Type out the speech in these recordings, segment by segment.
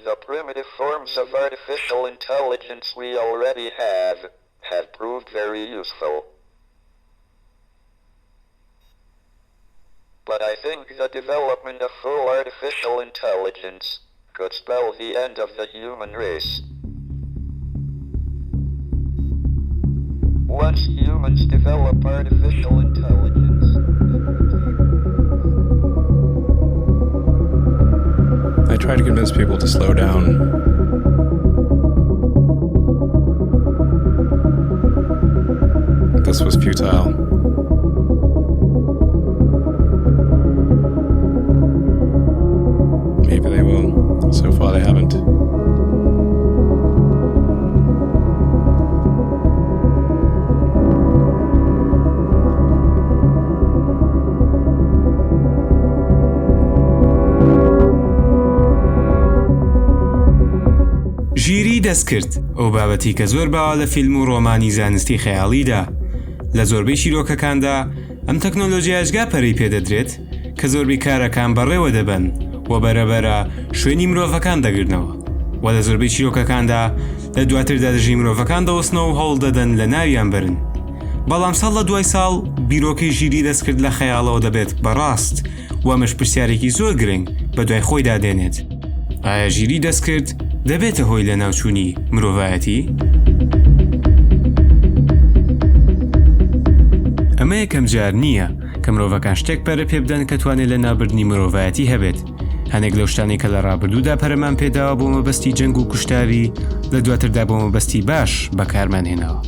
The primitive forms of artificial intelligence we already have proved very useful. But I think the development of full artificial intelligence could spell the end of the human race. Once humans develop artificial intelligence, I try to convince people to slow down. This was futile. Maybe they will. So far they haven't. ژیری دەستکرد ئەو بابەتی کە زۆر باوە لە فیلم و ڕۆمانی زانستی خەیاڵیدا. لە زۆربەی شیرۆکەکاندا ئەم تەکنۆلۆژیاژگا پەرەی پێدەدرێت کە زۆربەی کارەکان بەڕێوە دەبن و بەرەبەرە شوێنی مرۆڤەکان دەگرنەوە و لە زۆربەی شیرۆکەکاندا لە دواتردا دژی مرۆڤەکان دەوەستنەوە و هەوڵ دەدەن لە ناویان برن. بەڵام ساڵ لە دوای ساڵ بیرۆکەی ژیری دەستکرد لە خەیاڵەوە دەبێت بەڕاست و ئەمەش پرسیارێکی زۆر گرنگ بە دوای خۆیدا دێنێت. ئایا ژیری دەستکرد دەبێتە هۆی لە ناوچوونی مرۆڤایەتی؟ ئەمە یەکەم جار نییە کە مرۆڤەکان شتێک پەرە پێ بدەن کە توانێت لە نابردنی مرۆڤایەتی هەبێت. هەنێک لەو شتانی کە لە ڕابردوودا پەرەمان پێداوە بۆ مەبەستی جەنگ و کوشتاری لە دواتردا بۆ مەبەستی باش بەکارمان هێناوە.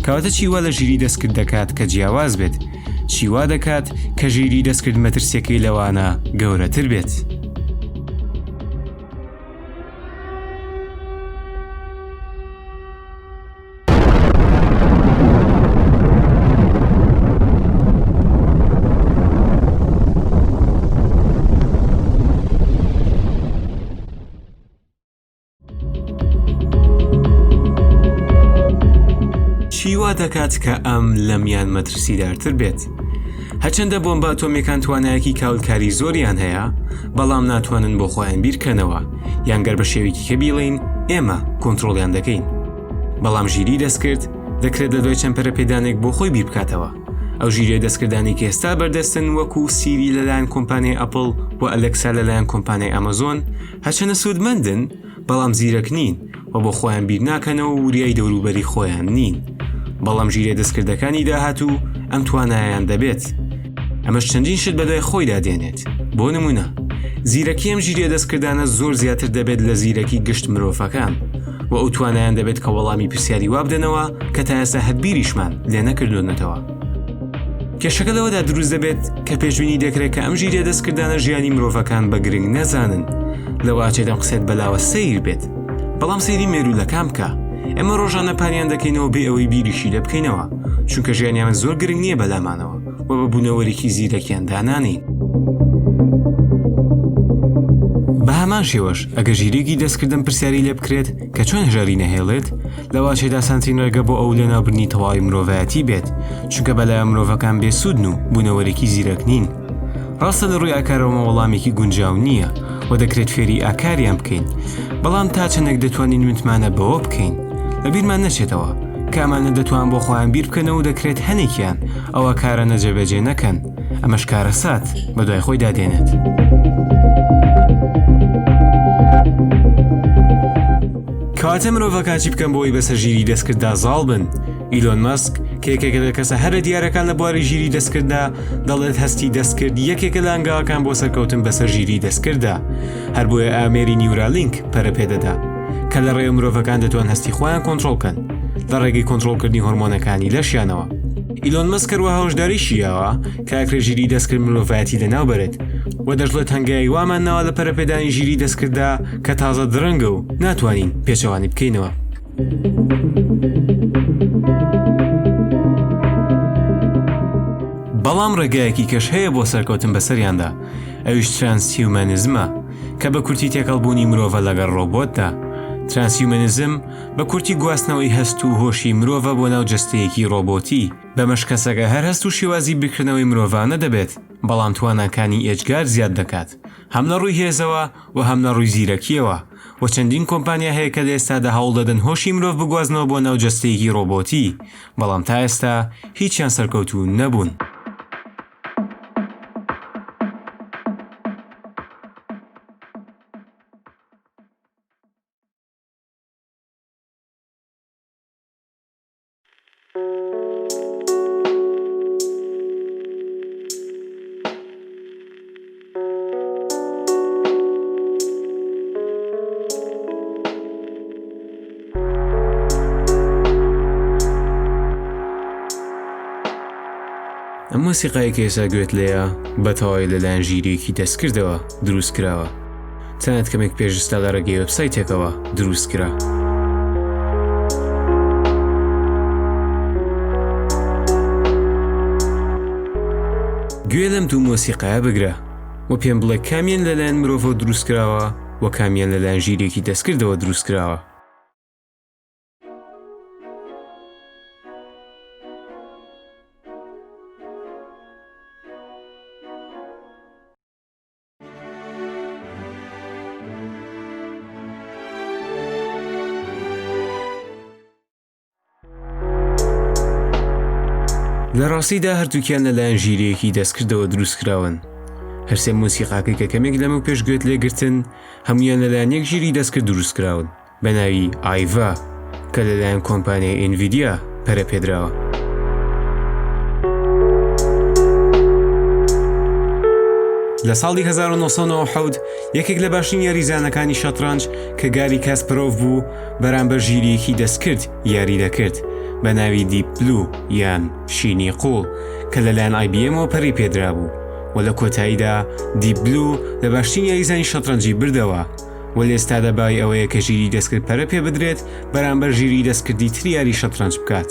کەواتە چیوا لە ژیری دەستکرد دەکات کە جیاواز بێت؟ چیوا دەکات کە ژیری دەستکرد مەترسیەکەی لەوانە گەورەتر بێت؟ چیوا دەکات کە ئەم لەمیان مەترسیدارتر بێت؟ هەرچەندە بۆمبە ئەتۆمیەکان توانایەکی کاولکاری زۆریان هەیە، بەڵام ناتوانن بۆ خۆیان بیرکەنەوە یان گەر بە شێوێکی کە بیڵین ئێمە کۆنتڕۆڵیان دەکەین. بەڵام ژیری دەستکرد دەکرێت لە دوای چەند پەرەپێدانێک بۆ خۆی بیر بکاتەوە. ئەو ژیری دەستکردانی کە ئێستا بەردەستن وەکو سیری لەلایەن کۆمپانیای ئەپڵ و ئەلێکسا لەلایەن کۆمپانیای ئەمازۆن هەرچەندە سوودمەندن بەڵام زیرەک نین و بۆ خۆیان بیر ناکەنەوە و وریای دەوروبەری خۆیان نین. بەڵام ژیرە دەستکردەکانی داهاتوو ئەم توانایان دەبێت. ئەمەش چەندین شت بەدوای خۆیدا دێنێت. بۆ نمونە زیرەکی ئەم ژیرە دەستکردانە زۆر زیاتر دەبێت لە زیرەکی گشت مرۆڤەکان و ئەو توانایان دەبێت کە وەڵامی پرسیاری وا بدەنەوە کە تا ئێستا هەتبیریشمان لێ نەکردوونەتەوە. کێشەکە لەوەدا دروست دەبێت کە پێشبینی دەکرێت کە ئەم ژیرە دەستکردانە ژیانی مرۆڤەکان بە گرنگ نەزانن لەوە ئاچێت ئەم قسەت بەلاوە سەیر بێت. بەڵام سەیری مێرولەکان بکە. ئێمە ڕۆژانە پاریان دەکەینەوە بێ ئەوەی بیریشی لێ بکەینەوە چونکە ژیانیان زۆر گرنگ نییە بەلامانەوە و بە بوونەوەرێکی زیرەکیان دانانین. بە هەمان شێوەش ئەگە ژیرێکی دەستکردن پرسیاری لێ بکرێت کە چۆن هێژاری نەهێڵێت لەواچێدا سانترین ڕێگە بۆ ئەو لێنابردنی تەواوی مرۆڤایەتی بێت چونکە بەلایە مرۆڤەکان بێسوودن و بوونەوەرێکی زیرەک نین. ڕاستە لە ڕووی ئاکارەوە وەڵامێکی گونجاو نییە و دەکرێت فێری ئاکاریان بکەین، بەڵام تا چەندێک دەتوانین متمانە بەوە بکەین لەبیرمان نەچێتەوە کە ئەمانە دەتوان بۆ خۆیان بیر بکەنەوە و دەکرێت هەنێکیان ئەوە کارە نەجێبەجێ نەکەن. ئەمەش کارە سات بە دوای خۆی دادێنێت. کەواتە مرۆڤەکان چی بکەن بۆی بەسەر ژیری دەستکرددا زاڵ بن؟ ئیلۆن ماسک کە یەکێکە لە کەسە هەرە دیارەکان لە بواری ژیری دەستکرددا دەڵێت هەستی دەستکرد یەکێکە لە ئەنگاوەکان بۆ سەرکەوتن بەسەر ژیری دەستکرددا. هەر بۆیە ئامێری نیورالینک پەرە پێدەدا کە لە ڕێوە مرۆڤەکان دەتوان هەستی خۆیان کۆنتڕۆڵکەن لە ڕێگەی کۆنتڕۆڵکردنی هۆرمۆنەکانی لەشیانەوە. ئیلۆن ماسک هەروەها هۆشداریشیەوە کە ئاکرێ ژیری دەستکرد مرۆڤایەتی لەناو بەرێت و دەژڵێت هەنگایی وامان ناوە لە پەرەپێدانی ژیری دەستکرددا کە تازە درەنگە و ناتوانین پێچەوانی بکەینەوە. بەڵام ڕێگایەکی کەش هەیە بۆ سەرکەوتن بەسەریاندا، ئەویش ترانسهیومەنیزمە کە بە کورتی تێکەڵبوونی مرۆڤە لەگەڵ ڕۆبۆتدا. ترانسهیومەنیزم بە کورتی گواستنەوەی هەست و هۆشی مرۆڤە بۆ ناو جەستەیەکی ڕۆبۆتی. بەمەش کەسەکە هەر هەست و شێوازی بکردنەوەی مرۆڤانە دەبێت، بەڵام تواناکانی ئێجگار زیاد دەکات، هەم لە ڕووی هێزەوە و هەم لە ڕووی زیرەکیەوە و چەندین کۆمپانیا هەیە کە لە ئێستادا هەوڵ دەدەن هۆشی مرۆڤ بگوازنەوە بۆ ناوجەستەیەکی ڕۆبۆتی، بەڵام تا ئێستا هیچیان سەرکەوتوو نەبوون. ئەم مۆسیقای کە ئێستا گوێت لێیە بەتەواوی لەلایەن ژیرێکی دەستکردەوە دروست کراوە، تەنانەت کەمێک پێشستا لە ڕێگەی وێبسایتێکەوە دروست کرا. گوێ لەم دوو مۆسیقایە بگرە و پێم بڵێ کامیان لەلایەن مرۆڤەوە دروست کراوە و کامیان لەلایەن ژیرێکی دەستکردەوە دروست کراوە. لە ڕاستیدا هەردووکیان لەلایەن ژیرەیەکی دەستکردەوە دروستکراون. هەرسێ مۆسیقاکەی کە کەمێک لەمە پێش گوێت لێگرتن هەمویان لەلایەن یەک ژیری دەستکرد دروستکراون بە ناوی ئایڤا کە لەلایەن کۆمپانیای ئینڤیدیا پەرەپێدراوە. لە ساڵی 1997 یەکێک لە باشترین یاریزانەکانی شەترەنج کە گاری کاسپەرۆڤ بوو بەرامبەر ژیرێکی دەستکرد یاری دەکرد بە ناوی دیپ بلو یان شینی قوڵ کە لەلایەن IBMەوە پەری پێدرا بوو و لە کۆتاییدا دیپ بلو لە باشترین یاریزانی شەترەنجی بردەوە و لە ئێستادا بای ئەوەیە کە ژیری دەستکرد پەرە پێ بدرێت بەرامبەر ژیری دەستکردی تری یاری شەترەنج بکات.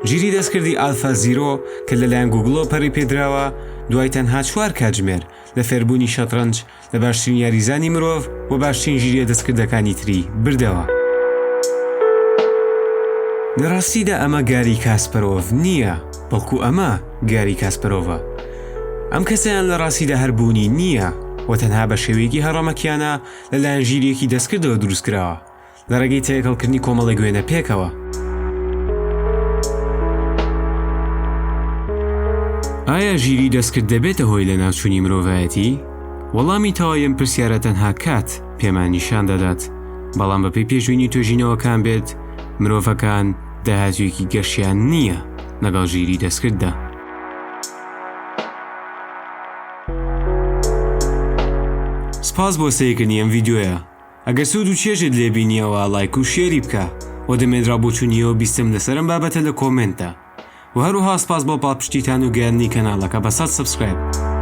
ژیری دەستکردی ئالفا زیرۆ کە لەلایەن گوگڵۆ پەری پێدراوە دوای تەنها 4 کاتژمێر لە فێربوونی شەترەنج لە باشترین یاریزانی مرۆڤ و باشترین ژیریە دەستکردەکانی تری بردەوە. لە ڕاستیدا ئەمە گاری کاسپەرۆڤ نییە، بەڵکو ئەمە گاری کاسپەرۆڤە. ئەم کەسەیان لە ڕاستیدا هەربوونی نییە و تەنها بە شێوەیەکی هەڕەمەکیانە لەلایەن ژیرێکی دەستکردەوە دروستکراوە لە ڕێگەی تێکەڵکردنی کۆمەڵە گوێنە پێکەوە. ئایا ژیری دەستکرد دەبێتە هۆی لە ناوچوونی مرۆڤایەتی؟ وەڵامی تەواوی پرسیارە تەنها کات پێمان نیشان دەدات، بەڵام بەپێی پێشبینی توێژینەوەکان بێت مرۆڤەکان داهاتوویەکی گەشتیان نییە لەگەڵ ژیری دەستکرددا. سپاس بۆ سەیرکردنی ئەم ڤیدیۆیە. ئەگەر سوود و چێژت لێبینیەوە لایک و شێری بکە و دەمێدرا بۆ چوونیەوە بیستم لەسەرم بابەتە لە کۆمنتە و هەروها سپاس بۆ پاڵپشتیتان و گەیاندنی کەناڵەکە بە 100 سبسکرایب.